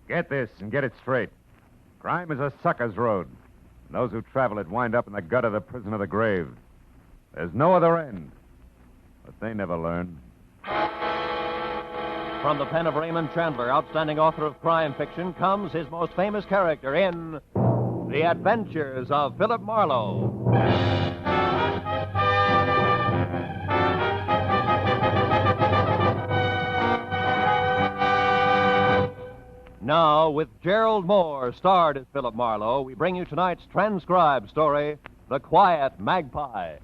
Get this and get it straight. Crime is a sucker's road. And those who travel it wind up in the gut of the prison of the grave. There's no other end. But they never learn. From the pen of Raymond Chandler, outstanding author of crime fiction, comes his most famous character in The Adventures of Philip Marlowe. Now, with Gerald Moore, starred as Philip Marlowe, we bring you tonight's transcribed story, The Quiet Magpie.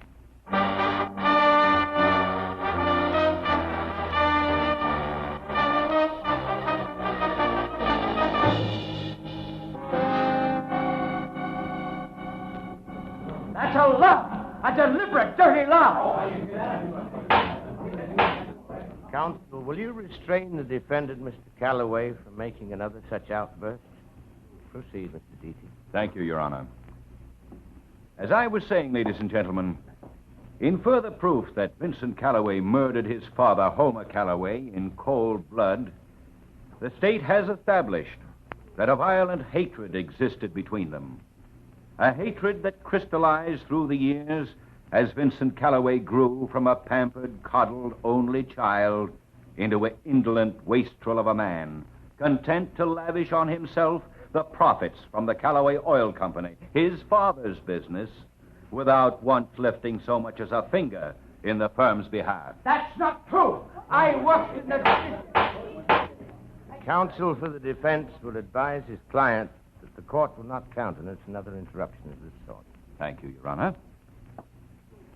That's a lie! A deliberate, dirty lie! Counsel, will you restrain the defendant, Mr. Calloway, from making another such outburst? Proceed, Mr. Deity. Thank you, Your Honor. As I was saying, ladies and gentlemen, in further proof that Vincent Calloway murdered his father, Homer Calloway, in cold blood, the state has established that a violent hatred existed between them. A hatred that crystallized through the years as Vincent Calloway grew from a pampered, coddled, only child into an indolent wastrel of a man, content to lavish on himself the profits from the Calloway Oil Company, his father's business, without once lifting so much as a finger in the firm's behalf. That's not true! I worked in the... Counsel for the defense will advise his client that the court will not countenance another interruption of this sort. Thank you, Your Honor.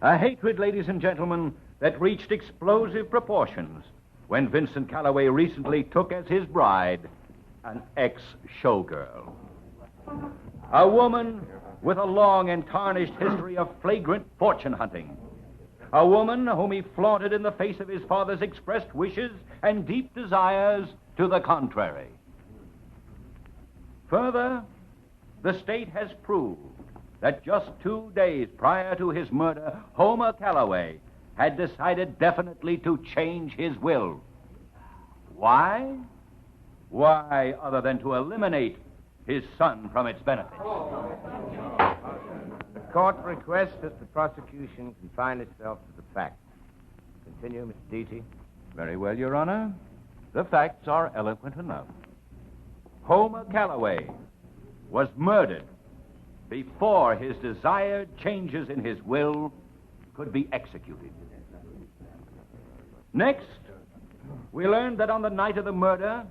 A hatred, ladies and gentlemen, that reached explosive proportions when Vincent Calloway recently took as his bride an ex-showgirl. A woman with a long and tarnished history of flagrant fortune hunting. A woman whom he flaunted in the face of his father's expressed wishes and deep desires to the contrary. Further, the state has proved that just 2 days prior to his murder, Homer Calloway had decided definitely to change his will. Why? Why, other than to eliminate his son from its benefits? The court requests that the prosecution confine itself to the facts. Continue, Mr. Deity. Very well, Your Honor. The facts are eloquent enough. Homer Calloway was murdered before his desired changes in his will could be executed. Next, we learned that on the night of the murder,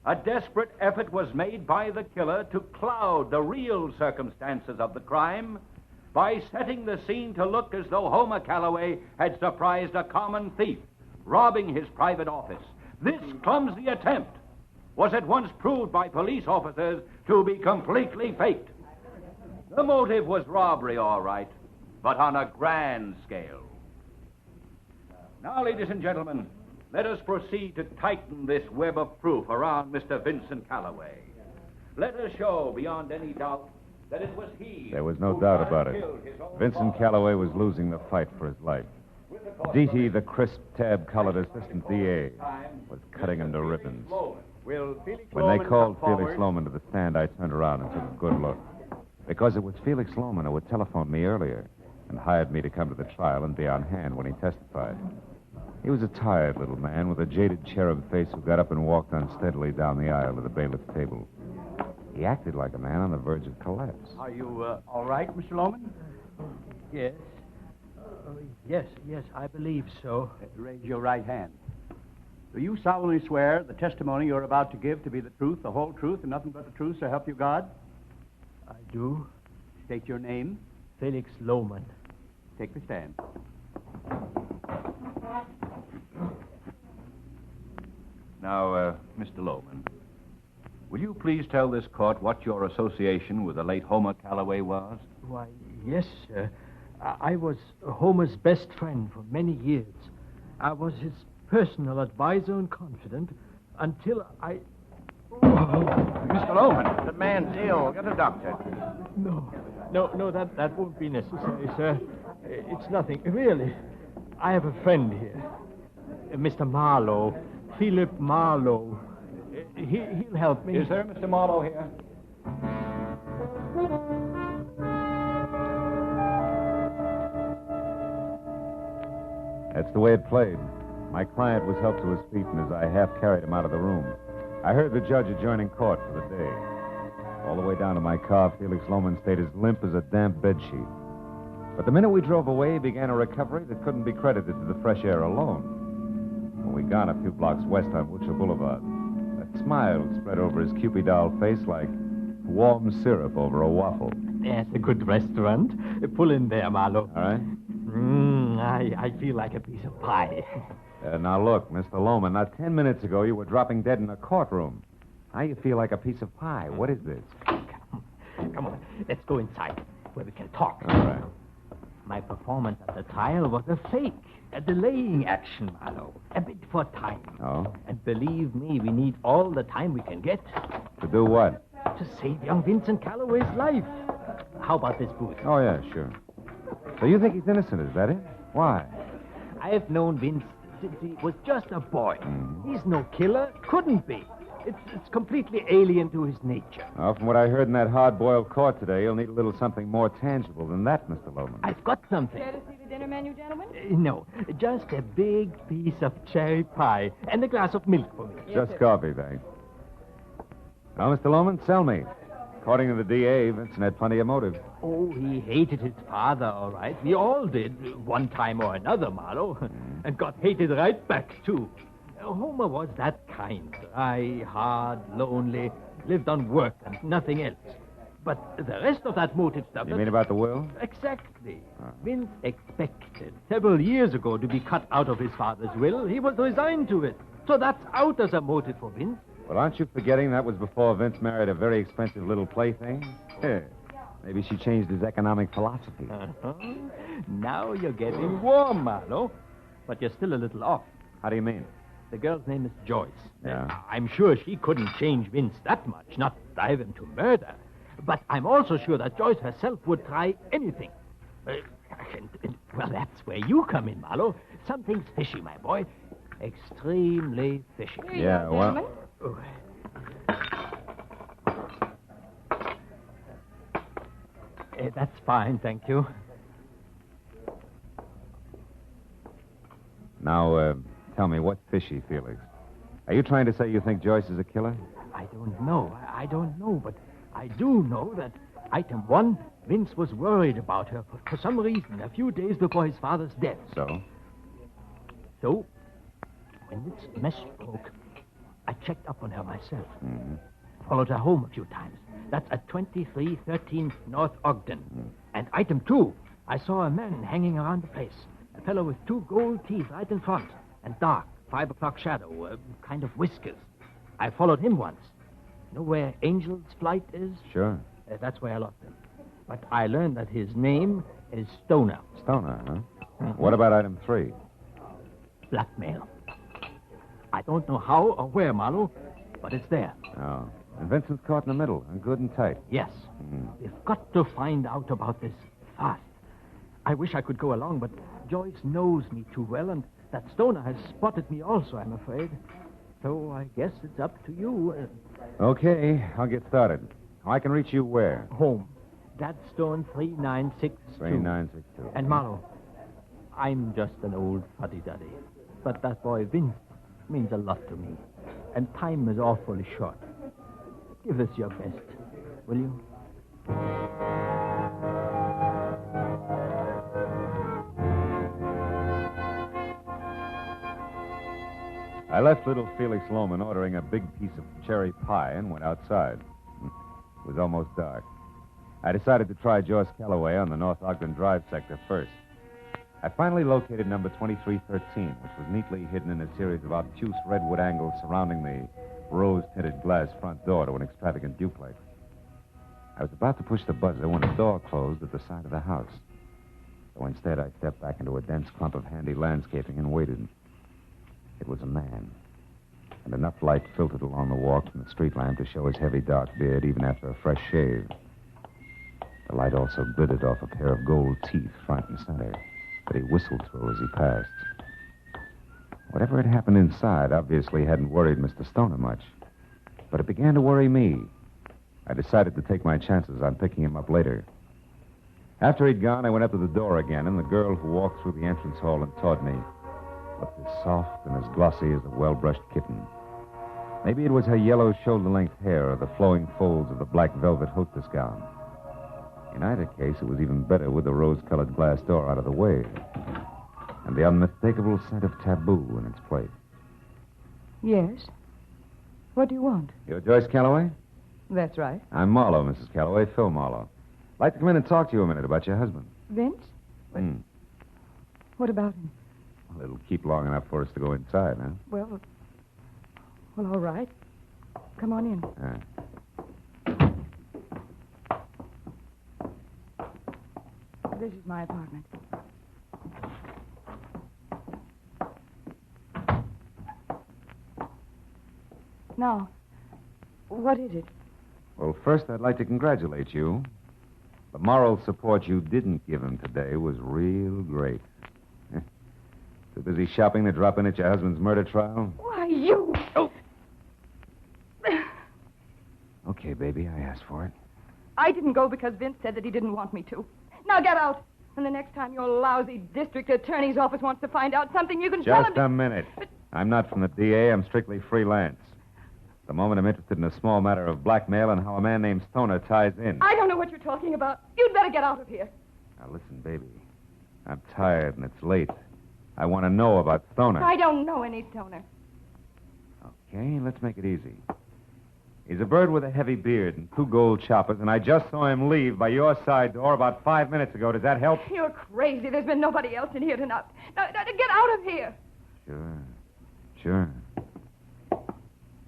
a desperate effort was made by the killer to cloud the real circumstances of the crime by setting the scene to look as though Homer Calloway had surprised a common thief, robbing his private office. This clumsy attempt was at once proved by police officers to be completely faked. The motive was robbery, all right, but on a grand scale. Now, ladies and gentlemen, let us proceed to tighten this web of proof around Mr. Vincent Calloway. Let us show beyond any doubt that it was he. There was no doubt about it. Vincent Calloway was losing the fight for his life. Deity, the crisp, tab-colored assistant DA, was cutting him to ribbons. When they called Felix Lohman to the stand, I turned around and took a good look. Because it was Felix Lohman who had telephoned me earlier and hired me to come to the trial and be on hand when he testified. He was a tired little man with a jaded cherub face who got up and walked unsteadily down the aisle to the bailiff's table. He acted like a man on the verge of collapse. Are you all right, Mr. Lohman? Yes. Yes, I believe so. Raise your right hand. Do you solemnly swear the testimony you're about to give to be the truth, the whole truth, and nothing but the truth, so help you God? I do. State your name. Felix Lohman. Take the stand. Now, Mr. Lohman, will you please tell this court what your association with the late Homer Calloway was? Why, yes, sir. I was Homer's best friend for many years. I was his personal advisor and confidant until I... Mr. Lohman. The man's ill. Get a doctor. No, that won't be necessary, sir. It's nothing. Really. I have a friend here. Mr. Marlowe. Philip Marlowe. He'll help me. Is there Mr. Marlowe here? That's the way it played. My client was helped to his feet, and as I half carried him out of the room, I heard the judge adjourning court for the day. All the way down to my car, Felix Lohman stayed as limp as a damp bedsheet. But the minute we drove away, he began a recovery that couldn't be credited to the fresh air alone. When we got a few blocks west on Wilshire Boulevard, a smile spread over his Cupid doll face like warm syrup over a waffle. That's a good restaurant. Pull in there, Marlowe. All right? I feel like a piece of pie. Now, look, Mr. Lohman, not 10 minutes ago you were dropping dead in a courtroom. Now you feel like a piece of pie. What is this? Come on, let's go inside where we can talk. All right. My performance at the trial was a fake, a delaying action, Marlowe. A bit for time. Oh? And believe me, we need all the time we can get To do what? to save young Vincent Calloway's life. How about this booth? Oh, yeah, sure. So you think he's innocent, is that it? Why? I've known Vince since he was just a boy. He's no killer. Couldn't be. It's completely alien to his nature. Well, from what I heard in that hard-boiled court today, you'll need a little something more tangible than that, Mr. Lohman. I've got something. Care to see the dinner menu, gentlemen? No, just a big piece of cherry pie and a glass of milk for me. Just coffee, thanks. Now, Mr. Lohman, sell me. According to the DA, Vincent had plenty of motive. Oh, he hated his father, all right. We all did, one time or another, Marlowe. And got hated right back, too. Homer was that kind. Dry, hard, lonely, lived on work and nothing else. But the rest of that motive stuff... You mean about the will? Exactly. Vince expected several years ago to be cut out of his father's will. He was resigned to it. So that's out as a motive for Vince. Well, aren't you forgetting that was before Vince married a very expensive little plaything? Here. Maybe she changed his economic philosophy. Now you're getting warm, Marlowe. But you're still a little off. How do you mean? The girl's name is Joyce. Yeah. I'm sure she couldn't change Vince that much, not drive him to murder. But I'm also sure that Joyce herself would try anything. Well, that's where you come in, Marlowe. Something's fishy, my boy. Extremely fishy. Yeah, well... Gentlemen? Oh. That's fine, thank you. Now, tell me, what's fishy, Felix? Are you trying to say you think Joyce is a killer? I don't know. I don't know, but I do know that item one, Vince was worried about her for some reason a few days before his father's death. So? So, when this mess broke, I checked up on her myself. Followed her home a few times. That's at 2313 North Ogden. And item two, I saw a man hanging around the place. A fellow with two gold teeth right in front. And dark, 5 o'clock shadow, kind of whiskers. I followed him once. Know where Angel's Flight is? Sure. That's where I lost him. But I learned that his name is Stoner. Stoner, huh? What about item 3? Blackmail. I don't know how or where, Marlowe, but it's there. Oh. And Vincent's caught in the middle, and good and tight. Yes. We've got to find out about this fast. I wish I could go along, but Joyce knows me too well, and that Stoner has spotted me also, I'm afraid. So I guess it's up to you. Okay, I'll get started. I can reach you where? Home. Gladstone 3962. 3962. And Marlowe, I'm just an old fuddy-duddy. But that boy Vince means a lot to me. And time is awfully short. Give us your best, will you? I left little Felix Lohman ordering a big piece of cherry pie and went outside. It was almost dark. I decided to try Joyce Calloway on the North Ogden Drive sector first. I finally located number 2313, which was neatly hidden in a series of obtuse redwood angles surrounding the rose-tinted glass front door to an extravagant duplex. I was about to push the buzzer when a door closed at the side of the house. So instead, I stepped back into a dense clump of handy landscaping and waited. It was a man, and enough light filtered along the walk from the street lamp to show his heavy dark beard even after a fresh shave. The light also glittered off a pair of gold teeth front and center that he whistled through as he passed. Whatever had happened inside obviously hadn't worried Mr. Stoner much. But it began to worry me. I decided to take my chances on picking him up later. After he'd gone, I went up to the door again, and the girl who walked through the entrance hall and taught me looked as soft and as glossy as a well-brushed kitten. Maybe it was her yellow shoulder-length hair or the flowing folds of the black velvet hostess gown. In either case, it was even better with the rose-colored glass door out of the way and the unmistakable scent of taboo in its place. Yes? What do you want? You're Joyce Calloway? That's right. I'm Marlowe, Mrs. Calloway, Phil Marlowe. I'd like to come in and talk to you a minute about your husband. Vince? What about him? Well, it'll keep long enough for us to go inside, huh? Well, all right. Come on in. This is my apartment. Now, what is it? Well, first, I'd like to congratulate you. The moral support you didn't give him today was real great. Too busy shopping to drop in at your husband's murder trial? Why, you... Oh! Okay, baby, I asked for it. I didn't go because Vince said that he didn't want me to. Now get out. And the next time your lousy district attorney's office wants to find out something, you can tell him... Just a minute. I'm not from the DA. I'm strictly freelance. At the moment, I'm interested in a small matter of blackmail and how a man named Stoner ties in. I don't know what you're talking about. You'd better get out of here. Now, listen, baby. I'm tired and it's late. I want to know about Stoner. I don't know any Stoner. Okay, let's make it easy. He's a bird with a heavy beard and 2 gold choppers, and I just saw him leave by your side door about 5 minutes ago. Does that help? You're crazy. There's been nobody else in here tonight. Now, get out of here. Sure.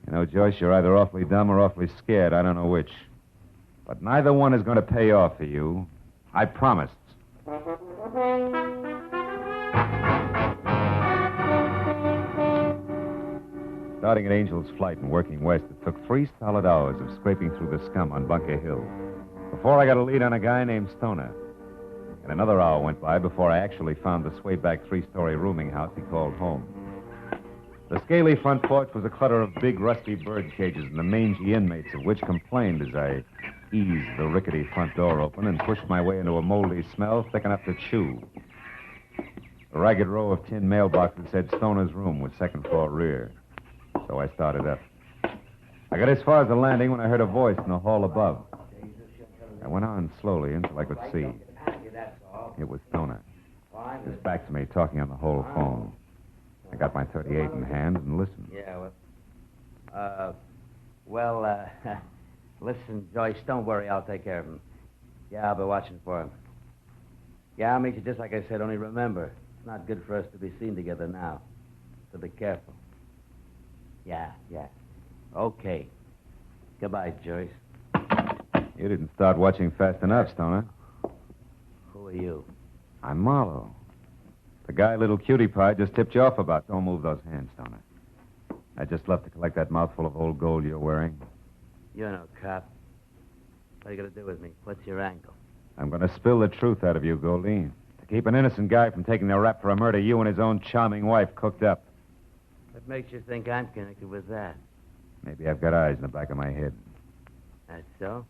You know, Joyce, you're either awfully dumb or awfully scared. I don't know which. But neither one is going to pay off for you. I promise. Starting at Angel's Flight and working west, it took 3 solid hours of scraping through the scum on Bunker Hill before I got a lead on a guy named Stoner. And another hour went by before I actually found the swayback 3-story rooming house he called home. The scaly front porch was a clutter of big, rusty bird cages and the mangy inmates of which complained as I eased the rickety front door open and pushed my way into a moldy smell thick enough to chew. A ragged row of tin mailboxes said Stoner's room was second floor rear. So I started up. I got as far as the landing when I heard a voice in the hall above. I went on slowly until I could see. It was Stoner. His back to me, talking on the whole phone. I got my .38 in hand and listened. Listen, Joyce, don't worry. I'll take care of him. Yeah, I'll be watching for him. Yeah, I'll meet you just like I said, only remember, it's not good for us to be seen together now. So be careful. Yeah. Okay. Goodbye, Joyce. You didn't start watching fast enough, Stoner. Who are you? I'm Marlowe. The guy little cutie pie just tipped you off about. Don't move those hands, Stoner. I just left to collect that mouthful of old gold you're wearing. You're no cop. What are you going to do with me? What's your angle? I'm going to spill the truth out of you, Goldie. To keep an innocent guy from taking the rap for a murder you and his own charming wife cooked up. What makes you think I'm connected with that? Maybe I've got eyes in the back of my head. That's so?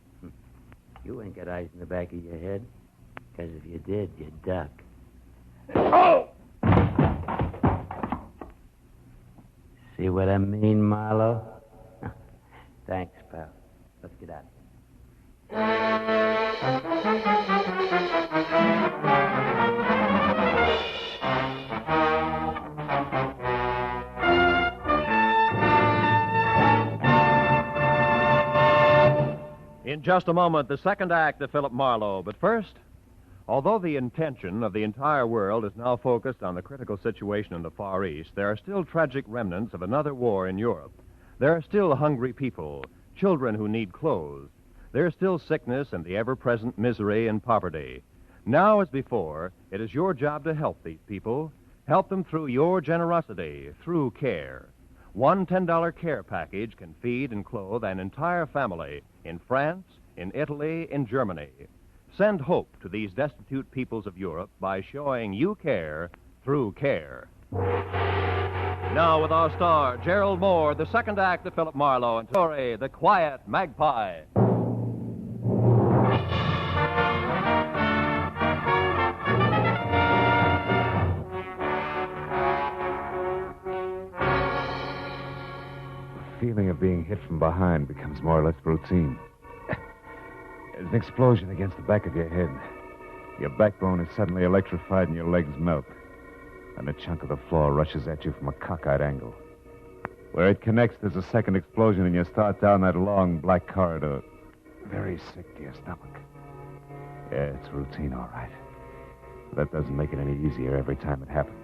You ain't got eyes in the back of your head. Because if you did, you'd duck. Oh! See what I mean, Marlowe? Thanks, pal. Let's get out. In just a moment, the second act of Philip Marlowe. But first, although the intention of the entire world is now focused on the critical situation in the Far East, there are still tragic remnants of another war in Europe. There are still hungry people, children who need clothes. There is still sickness and the ever-present misery and poverty. Now as before, it is your job to help these people. Help them through your generosity, through care. One $10 care package can feed and clothe an entire family in France, in Italy, in Germany. Send hope to these destitute peoples of Europe by showing you care through care. Now with our star, Gerald Moore, the second act of Philip Marlowe, and story, The Quiet Magpie. The feeling of being hit from behind becomes more or less routine. There's an explosion against the back of your head. Your backbone is suddenly electrified and your legs melt. And a chunk of the floor rushes at you from a cockeyed angle. Where it connects, there's a second explosion, and you start down that long black corridor. Very sick to your stomach. Yeah, it's routine, all right. But that doesn't make it any easier every time it happens.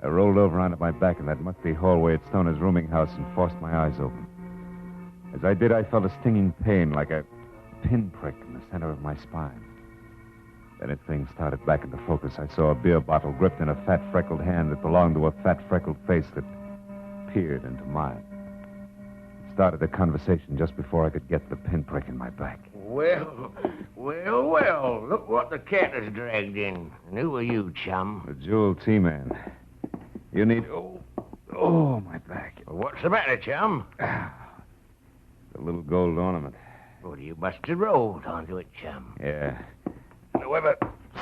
I rolled over onto my back in that musty hallway at Stoner's rooming house and forced my eyes open. As I did, I felt a stinging pain like a pinprick in the center of my spine. Then as things started back into focus, I saw a beer bottle gripped in a fat, freckled hand that belonged to a fat, freckled face that peered into mine. It started a conversation just before I could get the pinprick in my back. Well, look what the cat has dragged in. And who are you, chum? The Jewel T-Man. You need... Oh, my back. What's the matter, chum? The little gold ornament. Well, you must have rolled onto it, chum. Yeah. And whoever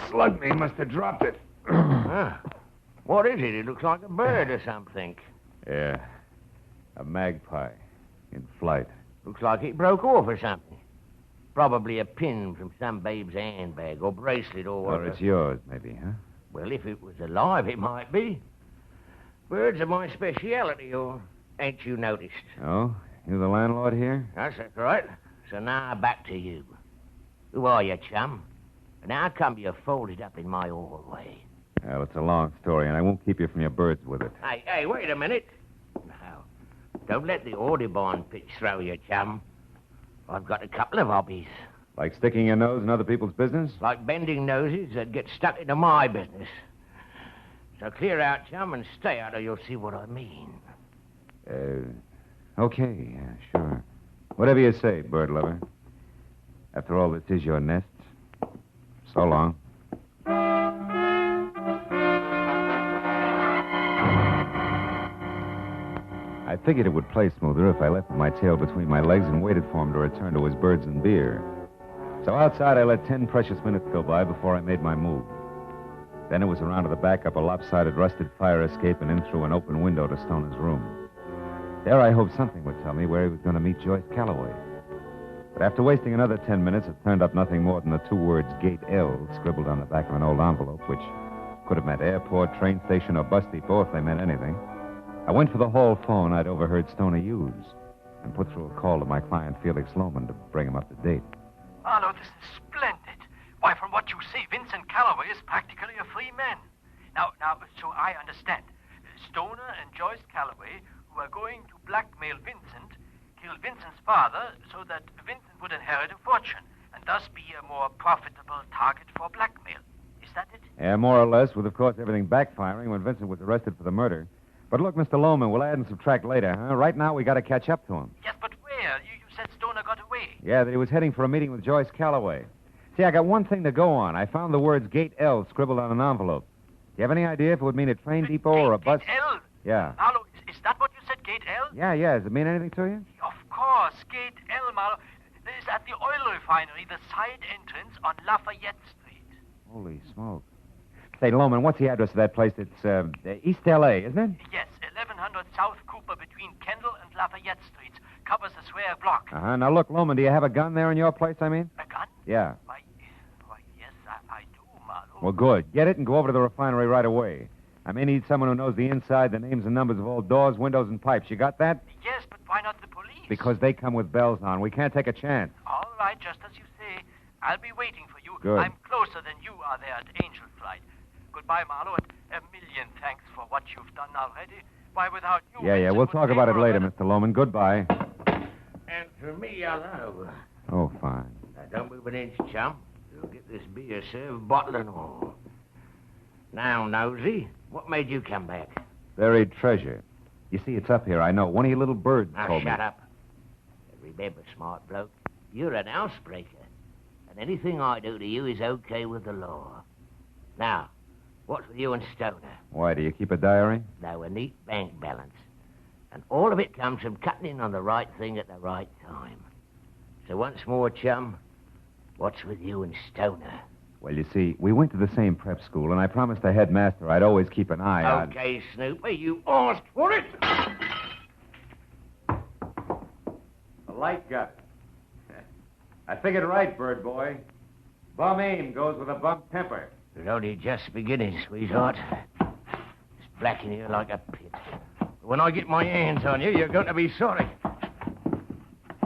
slugged me must have dropped it. What is it? It looks like a bird or something. Yeah. A magpie. In flight. Looks like it broke off or something. Probably a pin from some babe's handbag or bracelet Or it's yours, maybe, huh? Well, if it was alive, it might be. Birds are my speciality, or ain't you noticed? Oh? You the landlord here? That's right. So now back to you. Who are you, chum? And how come you're folded up in my hallway? Well, it's a long story, and I won't keep you from your birds with it. Hey, wait a minute. Now, don't let the Audubon pitch throw you, chum. I've got a couple of hobbies. Like sticking your nose in other people's business? Like bending noses that get stuck into my business. So clear out, chum, and stay out, or you'll see what I mean. Okay, yeah, sure. Whatever you say, bird lover. After all, this is your nest. So long. I figured it would play smoother if I left my tail between my legs and waited for him to return to his birds and beer. So outside, I let 10 precious minutes go by before I made my move. Then it was around to the back up a lopsided, rusted fire escape and in through an open window to Stoner's room. There I hoped something would tell me where he was going to meet Joyce Calloway. But after wasting another 10 minutes, it turned up nothing more than the two words Gate L scribbled on the back of an old envelope, which could have meant airport, train station, or bus depot if they meant anything. I went for the hall phone I'd overheard Stoner use and put through a call to my client, Felix Lohman, to bring him up to date. Marlowe, this is splendid. Why, from what you say, Vincent Calloway is practically a free man. Now, so I understand. Stoner and Joyce Calloway, who are going to blackmail Vincent, kill Vincent's father so that Vincent would inherit a fortune and thus be a more profitable target for blackmail. Is that it? Yeah, more or less, with, of course, everything backfiring when Vincent was arrested for the murder. But look, Mr. Lohman, we'll add and subtract later, huh? Right now, we got to catch up to him. Yes, but where? You said Stoner got away. Yeah, that he was heading for a meeting with Joyce Calloway. See, I got one thing to go on. I found the words Gate L scribbled on an envelope. Do you have any idea if it would mean a train depot or a bus? Gate L? Yeah. Marlowe, is that what you said, Gate L? Yeah. Does it mean anything to you? Of course, Gate L, Marlowe. This is at the oil refinery, the side entrance on Lafayette Street. Holy smoke. Say, Lohman, what's the address of that place? It's East L.A., isn't it? Yes, 1100 South Cooper between Kendall and Lafayette Streets. Covers the square block. Uh-huh. Now, look, Lohman, do you have a gun there in your place, I mean? A gun? Yeah. Why, yes, I do, Marlowe. Well, good. Get it and go over to the refinery right away. I may need someone who knows the inside, the names and numbers of all doors, windows, and pipes. You got that? Yes, but why not the police? Because they come with bells on. We can't take a chance. All right, just as you say. I'll be waiting for you. Good. I'm closer than you are there at Angel Flight. Goodbye, Marlowe, and a million thanks for what you've done already. Why, without you... Yeah, we'll talk about it later, Mr. Lohman. Goodbye. And for me, hello. Oh, fine. Now, don't move an inch, chum. You'll get this beer served, bottle and all. Now, Nosy, what made you come back? Buried treasure. You see, it's up here, I know. One of your little birds Now, told me. shut up. Remember, smart bloke, you're an housebreaker. And anything I do to you is okay with the law. Now, What's with you and Stoner? Why, do you keep a diary? Now, a neat bank balance. And all of it comes from cutting in on the right thing at the right time. So once more, chum, what's with you and Stoner? Well, you see, we went to the same prep school, and I promised the headmaster I'd always keep an eye on... Okay, Snooper, you asked for it. The light got it. I figured right, bird boy. Bum aim goes with a bum temper. It's only just beginning, sweetheart. It's black in here like a pit. When I get my hands on you, you're going to be sorry.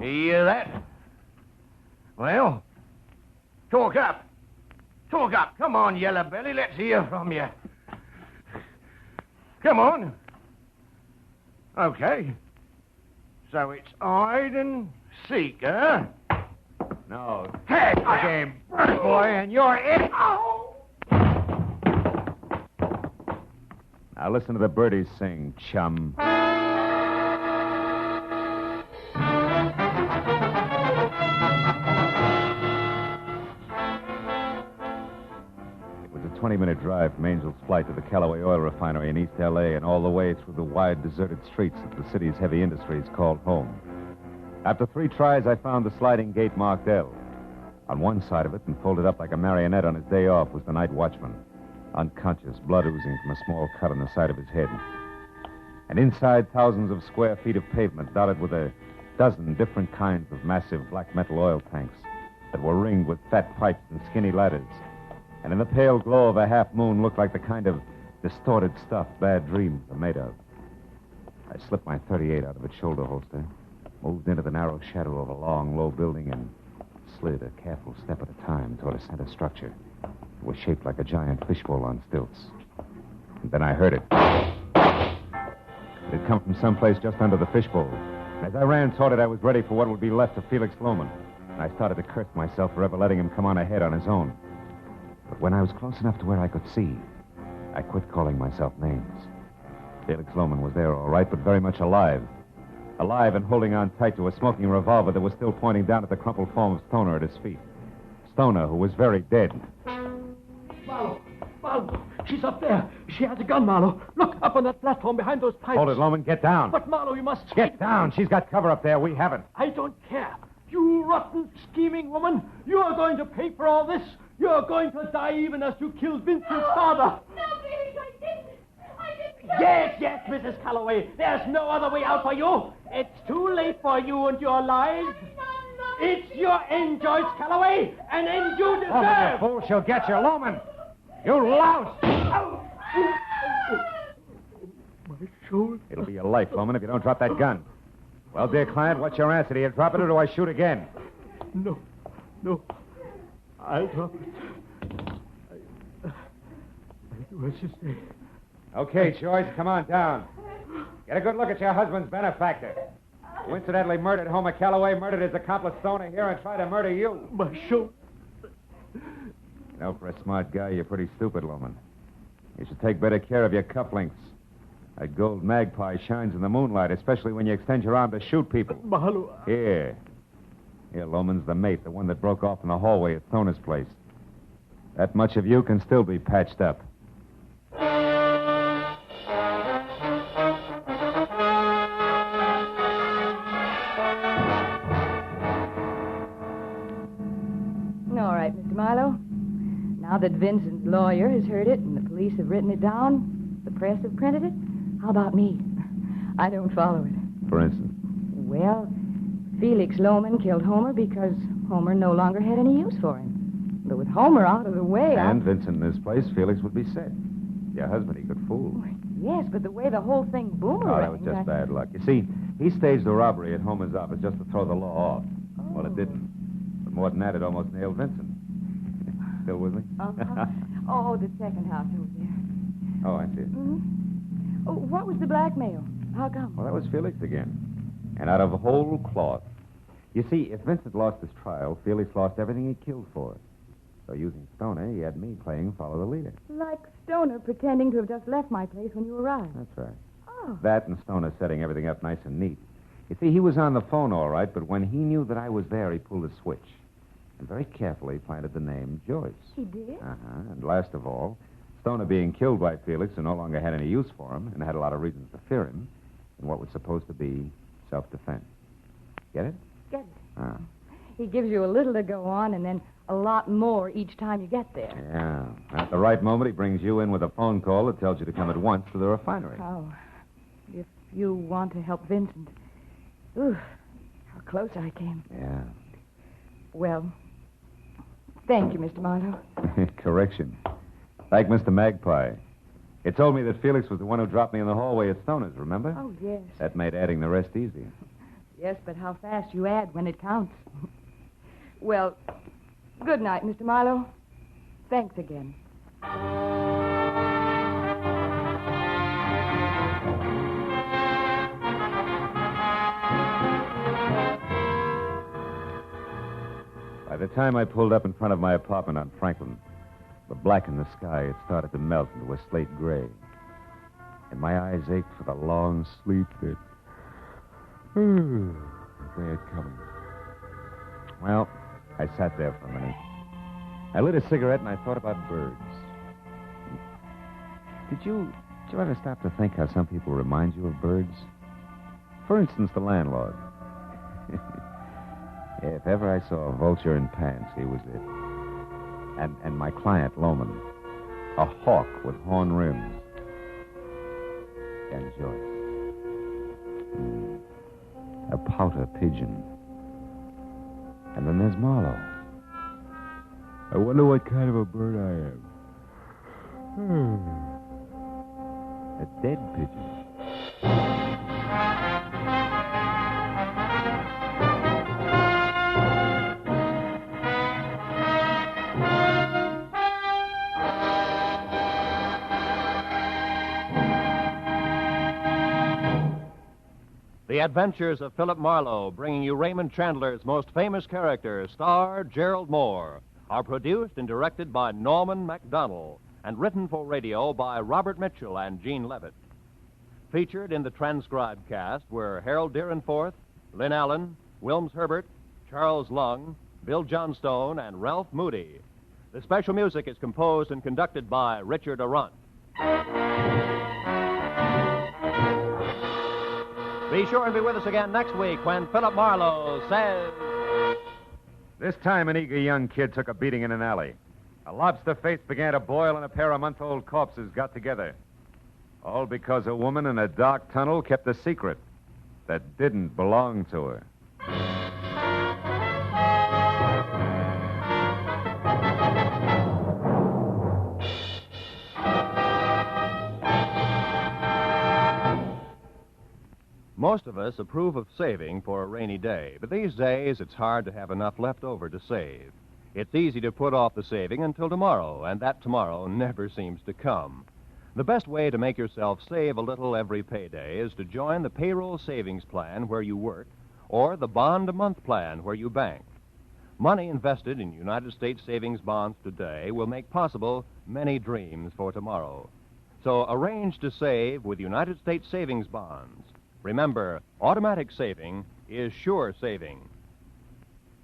You hear that? Well, talk up. Talk up. Come on, Yellow Belly. Let's hear from you. Come on. Okay. So it's hide and seek, huh? No. Head game, bird boy, and you're it. Now listen to the birdies sing, chum. It was a 20-minute drive from Angel's Flight to the Callaway Oil Refinery in East L.A. and all the way through the wide, deserted streets of the city's heavy industries called home. After 3 tries, I found the sliding gate marked L. On one side of it, and folded up like a marionette on his day off, was the night watchman. Unconscious, blood oozing from a small cut on the side of his head. And inside, thousands of square feet of pavement dotted with a dozen different kinds of massive black metal oil tanks that were ringed with fat pipes and skinny ladders. And in the pale glow of a half moon looked like the kind of distorted stuff bad dreams are made of. I slipped my .38 out of its shoulder holster, moved into the narrow shadow of a long, low building, and slid a careful step at a time toward a center structure. It was shaped like a giant fishbowl on stilts. And then I heard it. It had come from someplace just under the fishbowl. And as I ran toward it, I was ready for what would be left of Felix Lohman. And I started to curse myself for ever letting him come on ahead on his own. But when I was close enough to where I could see, I quit calling myself names. Felix Lohman was there all right, but very much alive. Alive and holding on tight to a smoking revolver that was still pointing down at the crumpled form of Stoner at his feet. Stoner, who was very dead. Marlowe, she's up there. She has a gun, Marlowe. Look, up on that platform behind those pipes. Hold it, Lohman. Get down. But, Marlowe, you must... Get down. She's got cover up there. We haven't. I don't care. You rotten, scheming woman. You're going to pay for all this. You're going to die even as you killed Vincent's father. No, Felix, I didn't. Yes, Mrs. Calloway. There's no other way out for you. It's too late for you and your lives. It's your end, Joyce Calloway, an end you deserve. Lohman, you fool. She'll get you. Lohman. You louse. My shoulder. It'll be your life, Lohman, if you don't drop that gun. Well, dear client, what's your answer? Do you drop it or do I shoot again? No. I'll drop it. I'll do as you say. Okay, Joyce, come on down. Get a good look at your husband's benefactor. Who incidentally murdered Homer Calloway, murdered his accomplice Stoner here, and tried to murder you. My shoulder. You know, for a smart guy, you're pretty stupid, Lohman. You should take better care of your cufflinks. That gold Magpie shines in the moonlight, especially when you extend your arm to shoot people. Marlowe. Here, Lohman's the mate, the one that broke off in the hallway at Stoner's place. That much of you can still be patched up. All right, Mr. Marlowe. Now that Vincent's lawyer has heard it and the police have written it down, the press have printed it, how about me? I don't follow it. For instance? Well, Felix Lohman killed Homer because Homer no longer had any use for him. But with Homer out of the way... And Vincent in his place, Felix would be set. Your husband he could fool. Yes, but the way the whole thing boomeranged... Oh, that was just bad luck. You see, he staged a robbery at Homer's office just to throw the law off. Oh. Well, it didn't. But more than that, it almost nailed Vincent. Still with me? Uh-huh. Oh, the second house over there. Oh, I see it. Mm-hmm. Oh, what was the blackmail? How come? Well, that was Felix again. And out of whole cloth. You see, if Vincent lost his trial, Felix lost everything he killed for. So using Stoner, he had me playing follow the leader. Like Stoner pretending to have just left my place when you arrived. That's right. Oh. That and Stoner setting everything up nice and neat. You see, he was on the phone all right, but when he knew that I was there, he pulled a switch. And very carefully planted the name Joyce. He did? Uh-huh. And last of all, Stoner being killed by Felix, who no longer had any use for him and had a lot of reasons to fear him, in what was supposed to be self-defense. Get it? Get it. Ah. He gives you a little to go on and then a lot more each time you get there. Yeah. At the right moment, he brings you in with a phone call that tells you to come at once to the refinery. Oh, if you want to help Vincent. Ooh, how close I came. Yeah. Well, thank you, Mr. Marlowe. Correction. Thank Mr. Magpie. It told me that Felix was the one who dropped me in the hallway at Stoner's, remember? Oh, yes. That made adding the rest easy. Yes, but how fast you add when it counts. Well, good night, Mr. Marlowe. Thanks again. By the time I pulled up in front of my apartment on Franklin, the black in the sky had started to melt into a slate gray. And my eyes ached for the long sleep that they had coming. Well, I sat there for a minute. I lit a cigarette and I thought about birds. Did you ever stop to think how some people remind you of birds? For instance, the landlord. If ever I saw a vulture in pants, he was it. And my client, Loman, a hawk with horn rims. And Joyce. A pouter pigeon. And then there's Marlowe. I wonder what kind of a bird I am. A dead pigeon. The Adventures of Philip Marlowe, bringing you Raymond Chandler's most famous character, star Gerald Moore, are produced and directed by Norman MacDonald and written for radio by Robert Mitchell and Gene Levitt. Featured in the transcribed cast were Harold Deerenforth, Lynn Allen, Wilms Herbert, Charles Lung, Bill Johnstone, and Ralph Moody. The special music is composed and conducted by Richard Arant. Be sure and be with us again next week when Philip Marlowe says... This time, an eager young kid took a beating in an alley. A lobster face began to boil, and a pair of month-old corpses got together. All because a woman in a dark tunnel kept a secret that didn't belong to her. Most of us approve of saving for a rainy day, but these days it's hard to have enough left over to save. It's easy to put off the saving until tomorrow, and that tomorrow never seems to come. The best way to make yourself save a little every payday is to join the payroll savings plan where you work or the bond-a-month plan where you bank. Money invested in United States savings bonds today will make possible many dreams for tomorrow. So arrange to save with United States savings bonds. Remember, automatic saving is sure saving.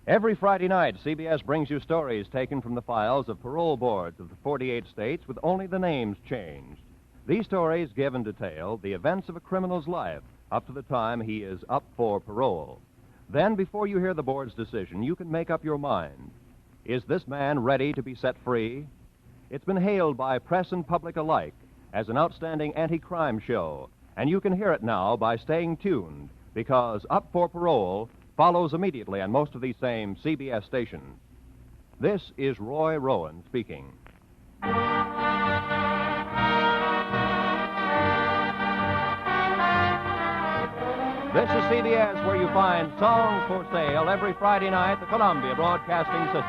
Every Friday night, CBS brings you stories taken from the files of parole boards of the 48 states with only the names changed. These stories give in detail the events of a criminal's life up to the time he is up for parole. Then, before you hear the board's decision, you can make up your mind. Is this man ready to be set free? It's been hailed by press and public alike as an outstanding anti-crime show, and you can hear it now by staying tuned, because Up for Parole follows immediately on most of these same CBS stations. This is Roy Rowan speaking. This is CBS, where you find Songs for Sale every Friday night, the Columbia Broadcasting System.